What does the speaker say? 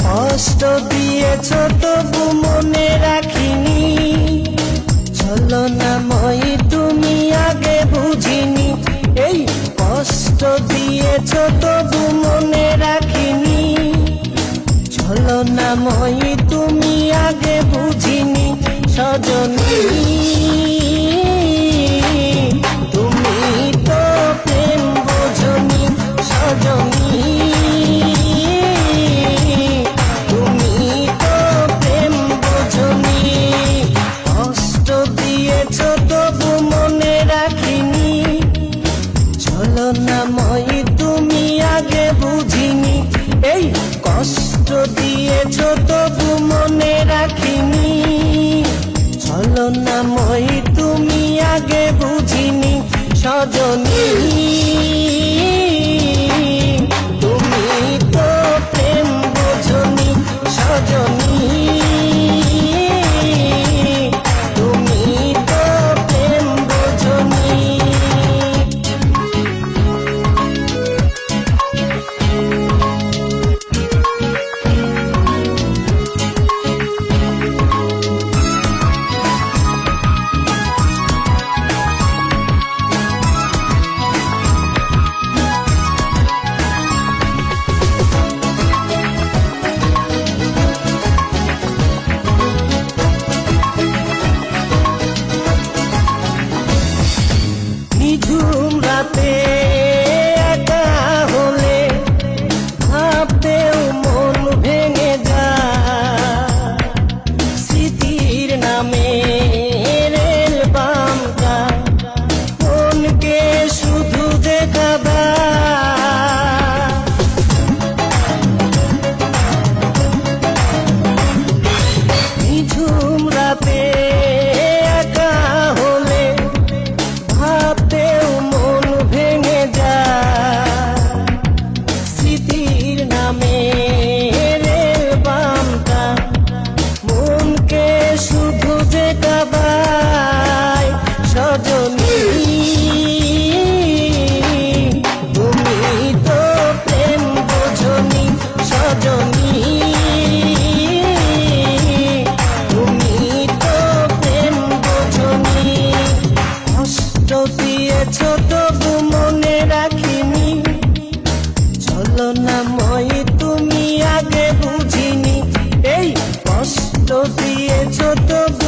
কষ্ট দিয়েছ তবু মনে রাখিনি, ছলনাময়ী তুমি আগে বুঝিনি। এই কষ্ট দিয়েছ তবু মনে রাখিনি, ছলনাময়ী তুমি আগে বুঝিনি। সজনী তুমি তো প্রেম বোঝনি, সজনী তুমি তো প্রেম বোঝনি। কষ্ট দিয়েছ তবু মনে রাখিনি, ছলনাময়ী তুমি আগে বুঝিনি। এই কষ্ট দিয়েছ তবু মনে রাখিনি, ছলনাময়ী তুমি আগে বুঝিনি। সজনী তুমি তো প্রেম বোঝনি, সজনী তুমি তো প্রেম বোঝনি। নিঝুম রাতে একা হলে ভাবতেও মন ভেঙে যায়, স্মৃতির নামে রেল বামটা মনকে শুধু দেখাবা। নিঝুম রাতে একা হলে ভাবতেও মন ভেঙে যায়, স্মৃতির নামে রেল বামটা মনকে শুধু দেখাবায়। সজনী তুমি তো প্রেম বোঝনি, সজনী তুমি তো প্রেম বোঝনি। কষ্ট দিয়েছ তবু মনে রাখিনি, ছলনাময়ী তুমি আগে বুঝিনি। এই কষ্ট দিয়েছ তবু